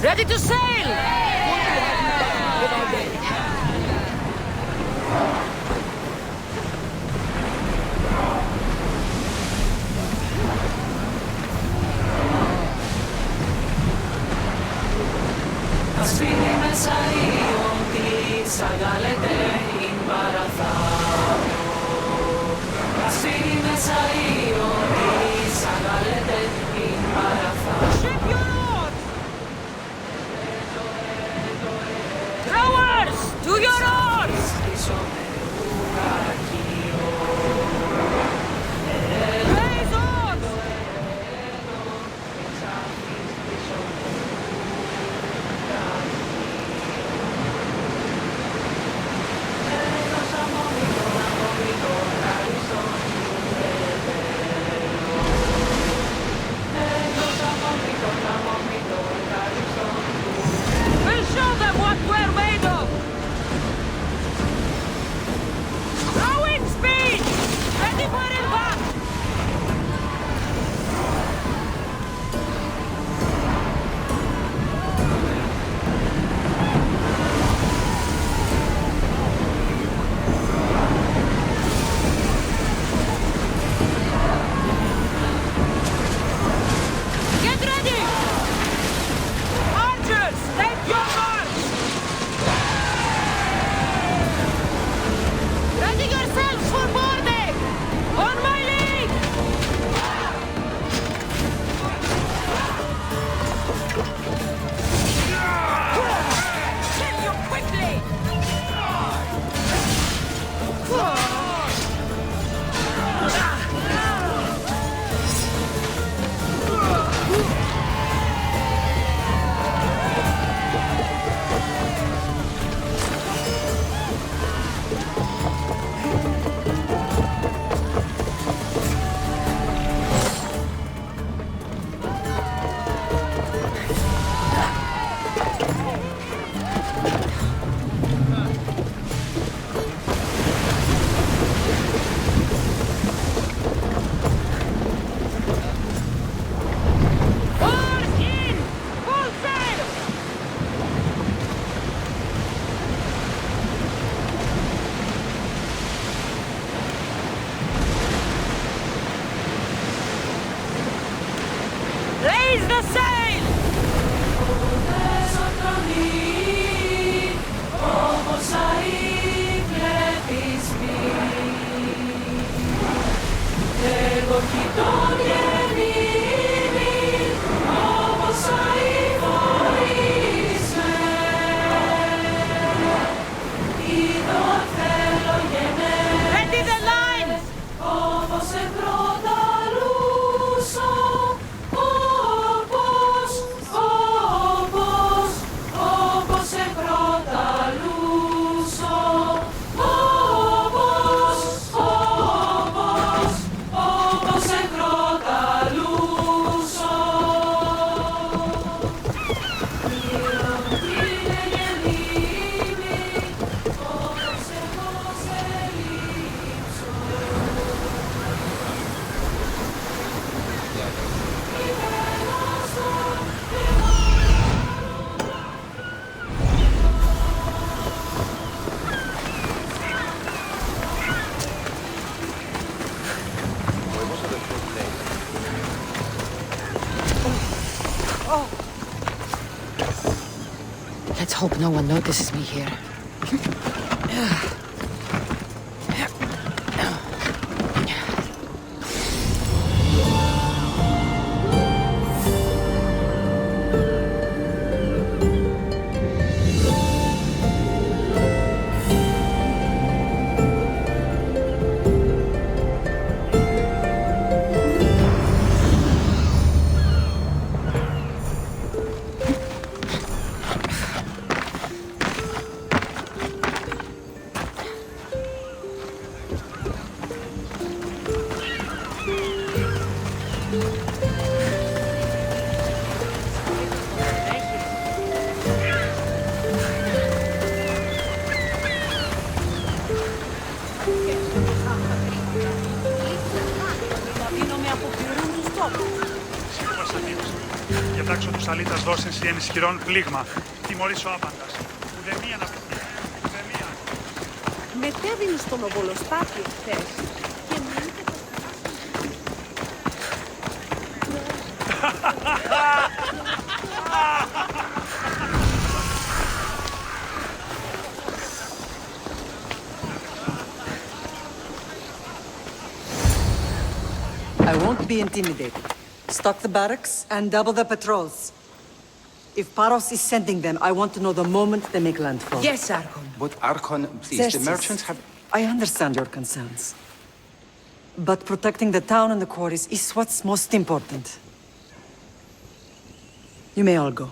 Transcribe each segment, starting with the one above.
Ready to sail! Ασφήνει μέσα η όντι, σαγάλετε imbarazado. Ασφήνει μέσα η όντι, σαγάλετε imbarazado. Ship your oars! Rowers, to your oars! Raise oars! We'll show them what we're made of! Rowing speed! Ready for impact! Get ready! Archers, take your march! Ready yourselves for boarding! On my lead! Kill you quickly! Oars in! Full sail! Raise the sail! Όπως αεί βλέπεις μη. Εγώ κοιτώ γεννήμη, όπως αεί βοείς με. Είδω θέλω γεννέ, Ready the lines! όπως σε προταλούσω. Όπως σε προταλούσω. Όπως σε προταλούσω. Είναι γεννήμη, όπως εγώ σε λείψω. Let's hope no one notices me here. δώσεις ή ενισχυρών πλήγμα. Τιμωρήσω άπαντας. Ουδεμία να πούμε. Ουδεμία. Μετέβηνε στον Οβολοστάπη χθες και μου είπε I won't be intimidated. Stock the barracks and double the patrols. If Paros is sending them, I want to know the moment they make landfall. Yes, Archon. But Archon, please, the Xerxes, merchants have... I understand your concerns. But protecting the town and the quarries is what's most important. You may all go.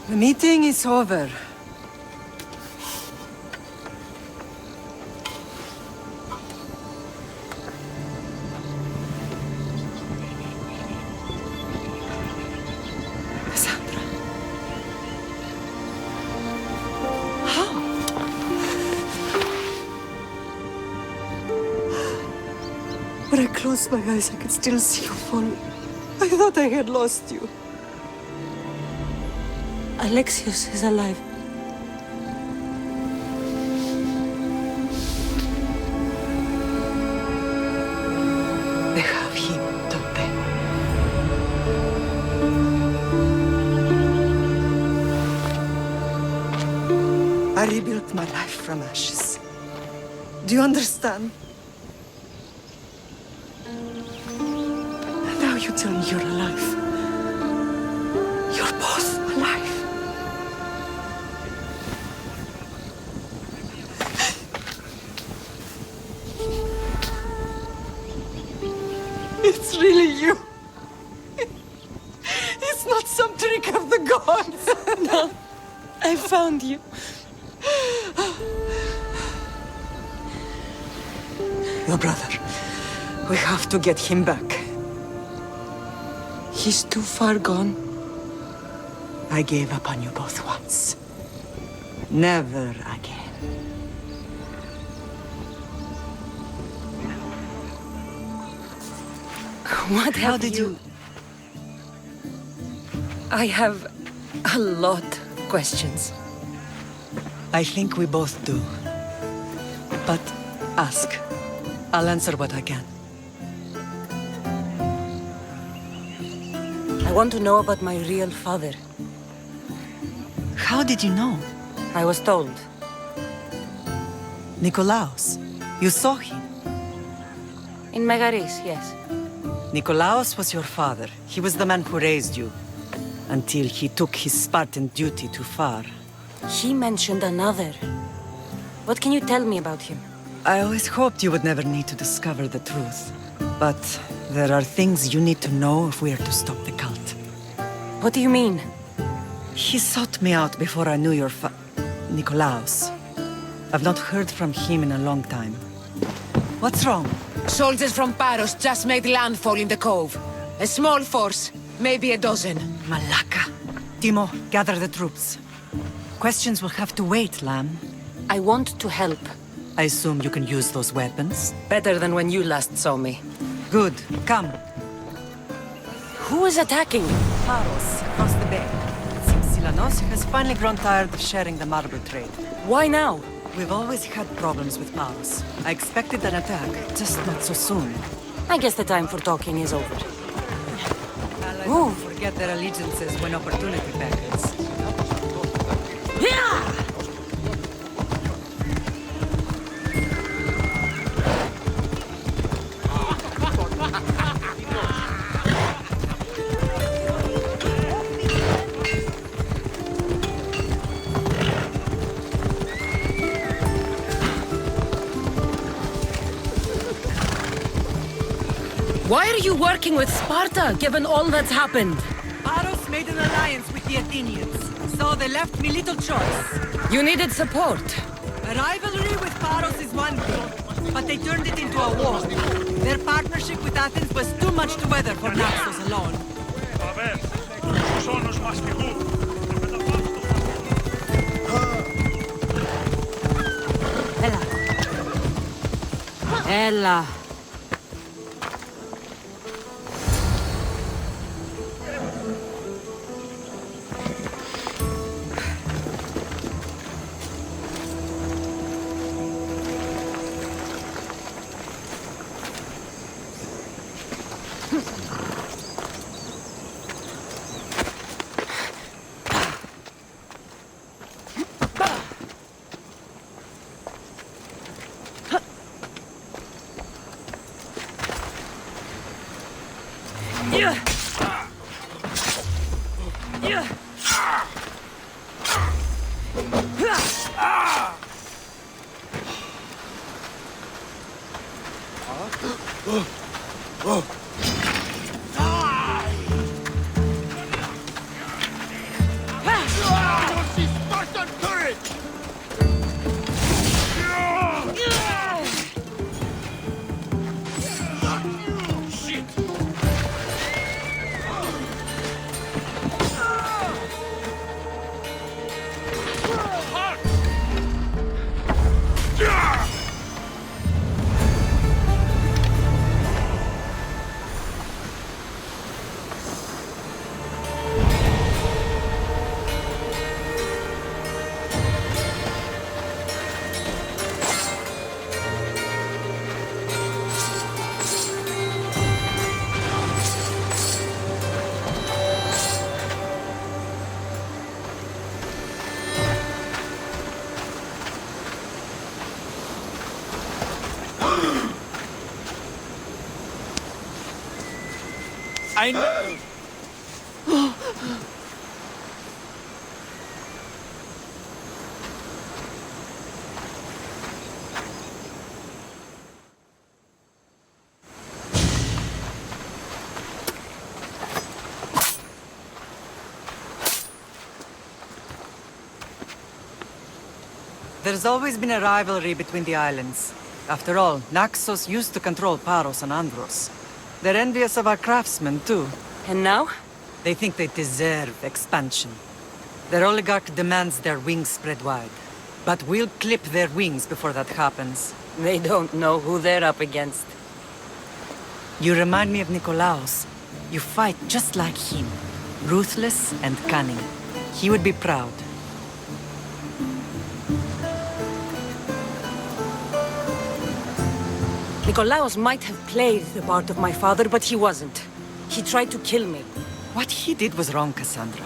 The meeting is over. Cassandra. How? When I closed my eyes, I could still see you falling. I thought I had lost you. Alexios is alive. They have him, don't they? I rebuilt my life from ashes. Do you understand? And now you tell me you're alive. You're both alive. It's really you. It's not some trick of the gods. No, I found you. Your brother. We have to get him back. He's too far gone. I gave up on you both once. Never again. What How have did you... I have a lot of questions. I think we both do. But ask. I'll answer what I can. I want to know about my real father. How did you know? I was told. Nikolaos. You saw him. In Megaris, yes. Nikolaos was your father. He was the man who raised you. Until he took his Spartan duty too far. He mentioned another. What can you tell me about him? I always hoped you would never need to discover the truth. But there are things you need to know if we are to stop the cult. What do you mean? He sought me out before I knew your Nikolaos. I've not heard from him in a long time. What's wrong? Soldiers from Paros just made landfall in the cove. A small force, maybe a dozen. Malaka. Timo, gather the troops. Questions will have to wait, Lamb. I want to help. I assume you can use those weapons? Better than when you last saw me. Good. Come. Who is attacking? Paros, across the bay. It seems Silanos has finally grown tired of sharing the marble trade. Why now? We've always had problems with Paros. I expected an attack, just not so soon. I guess the time for talking is over. Allies Ooh. don't forget their allegiances when opportunity beckons. Yeah! Why are you working with Sparta, given all that's happened? made an alliance with the Athenians, so they left me little choice. You needed support. A rivalry with Paros is one thing, but they turned it into a war. Their partnership with Athens was too much to weather for Naxos alone. Βαβέ, στους όνους μαστιγού. Ella. I know. There's always been a rivalry between the islands. After all, Naxos used to control Paros and Andros. They're envious of our craftsmen, too. And now? They think they deserve expansion. Their oligarch demands their wings spread wide. But we'll clip their wings before that happens. They don't know who they're up against. You remind me of Nikolaos. You fight just like him. Ruthless and cunning. He would be proud. Nikolaos might have played the part of my father, but he wasn't. He tried to kill me. What he did was wrong, Cassandra.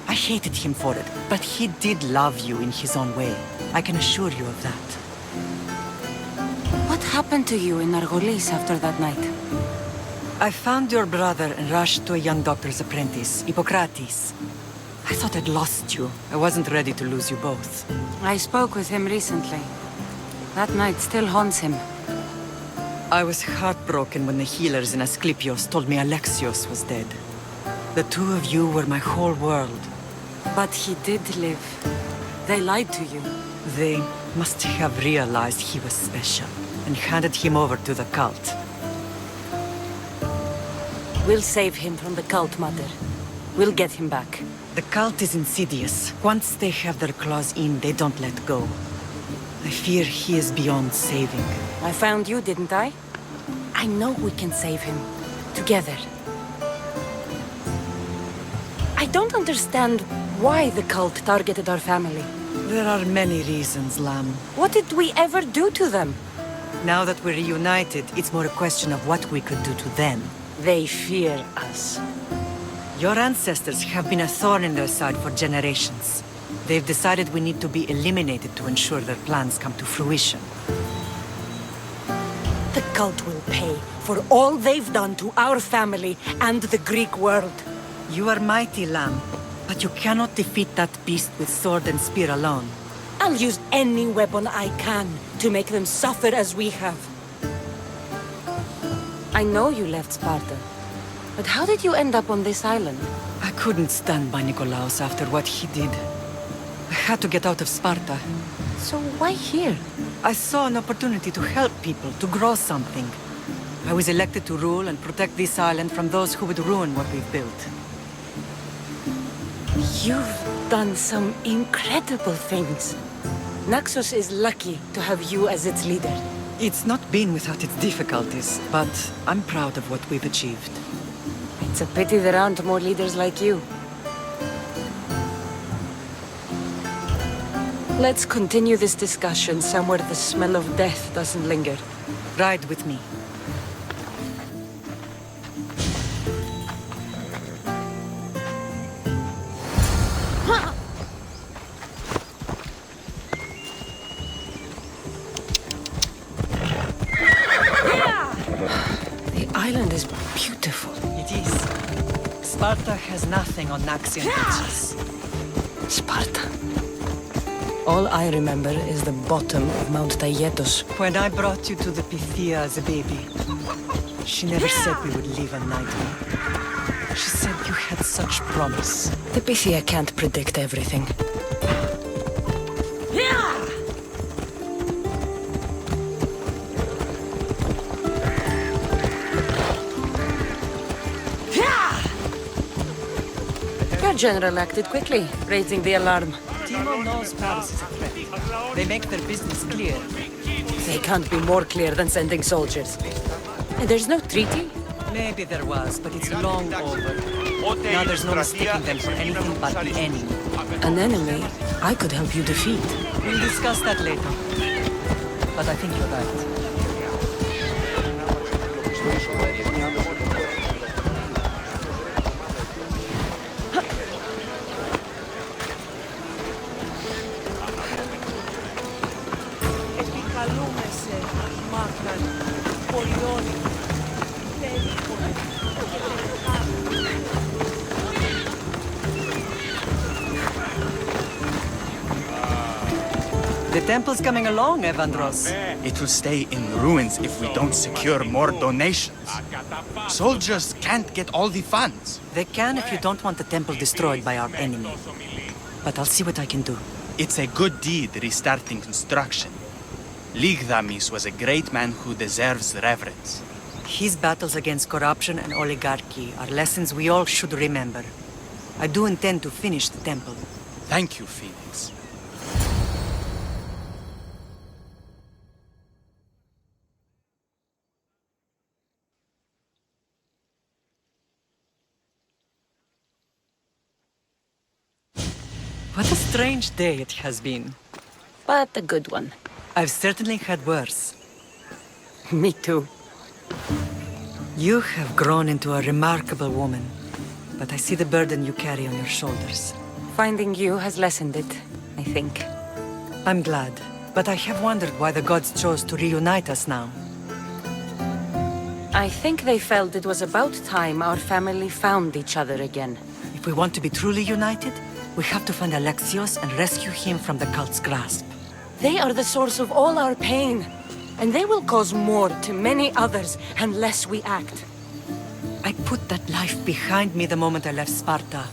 I hated him for it, but he did love you in his own way. I can assure you of that. What happened to you in Argolis after that night? I found your brother and rushed to a young doctor's apprentice, Hippocrates. I thought I'd lost you. I wasn't ready to lose you both. I spoke with him recently. That night still haunts him. I was heartbroken when the healers in Asclepios told me Alexios was dead. The two of you were my whole world. But he did live. They lied to you. They must have realized he was special and handed him over to the cult. We'll save him from the cult, Mother. We'll get him back. The cult is insidious. Once they have their claws in, they don't let go. I fear he is beyond saving. I found you, didn't I? I know we can save him. Together. I don't understand why the cult targeted our family. There are many reasons, Lamb. What did we ever do to them? Now that we're reunited, it's more a question of what we could do to them. They fear us. Your ancestors have been a thorn in their side for generations. They've decided we need to be eliminated to ensure their plans come to fruition. The cult will pay for all they've done to our family and the Greek world. You are mighty, Lamb, but you cannot defeat that beast with sword and spear alone. I'll use any weapon I can to make them suffer as we have. I know you left Sparta, but how did you end up on this island? I couldn't stand by Nikolaos after what he did. I had to get out of Sparta. So why here? I saw an opportunity to help people, to grow something. I was elected to rule and protect this island from those who would ruin what we've built. You've done some incredible things. Naxos is lucky to have you as its leader. It's not been without its difficulties, but I'm proud of what we've achieved. It's a pity there aren't more leaders like you. Let's continue this discussion somewhere the smell of death doesn't linger. Ride with me. The island is beautiful. It is. Sparta has nothing on Naxian beaches. Sparta. All I remember is the bottom of Mount Taygetos. When I brought you to the Pythia as a baby, she never said we would live a nightmare. She said you had such promise. The Pythia can't predict everything. Your general acted quickly, raising the alarm. Timo knows Paris is a threat. They make their business clear. They can't be more clear than sending soldiers. And there's no treaty? Maybe there was, but it's long over. Now there's no mistaking them for anything but the enemy. An enemy I could help you defeat. We'll discuss that later. But I think you're right. The temple's coming along, Evandros. It will stay in ruins if we don't secure more donations. Soldiers can't get all the funds. They can if you don't want the temple destroyed by our enemy. But I'll see what I can do. It's a good deed restarting construction. Ligdamis was a great man who deserves reverence. His battles against corruption and oligarchy are lessons we all should remember. I do intend to finish the temple. Thank you, Phoenix. What a strange day it has been. But a good one. I've certainly had worse. Me too. You have grown into a remarkable woman, but I see the burden you carry on your shoulders. Finding you has lessened it, I think. I'm glad, but I have wondered why the gods chose to reunite us now. I think they felt it was about time our family found each other again. If we want to be truly united, we have to find Alexios and rescue him from the cult's grasp. They are the source of all our pain, and they will cause more to many others unless we act. I put that life behind me the moment I left Sparta.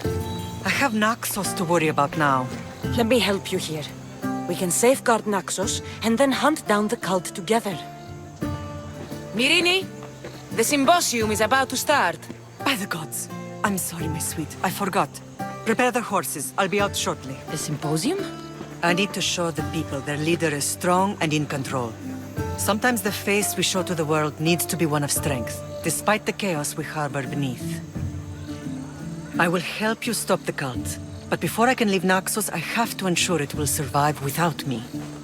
I have Naxos to worry about now. Let me help you here. We can safeguard Naxos and then hunt down the cult together. Mirini, the symposium is about to start. By the gods! I'm sorry, my sweet. I forgot. Prepare the horses. I'll be out shortly. The symposium? I need to show the people their leader is strong and in control. Sometimes the face we show to the world needs to be one of strength, despite the chaos we harbor beneath. I will help you stop the cult, but before I can leave Naxos, I have to ensure it will survive without me.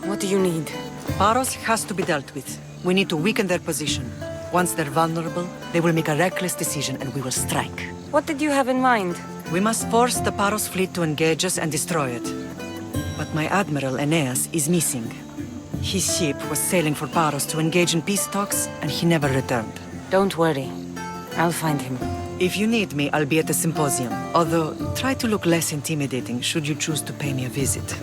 What do you need? Paros has to be dealt with. We need to weaken their position. Once they're vulnerable, they will make a reckless decision and we will strike. What did you have in mind? We must force the Paros fleet to engage us and destroy it. But my admiral, Aeneas, is missing. His ship was sailing for Paros to engage in peace talks, and he never returned. Don't worry. I'll find him. If you need me, I'll be at the symposium. Although, try to look less intimidating should you choose to pay me a visit.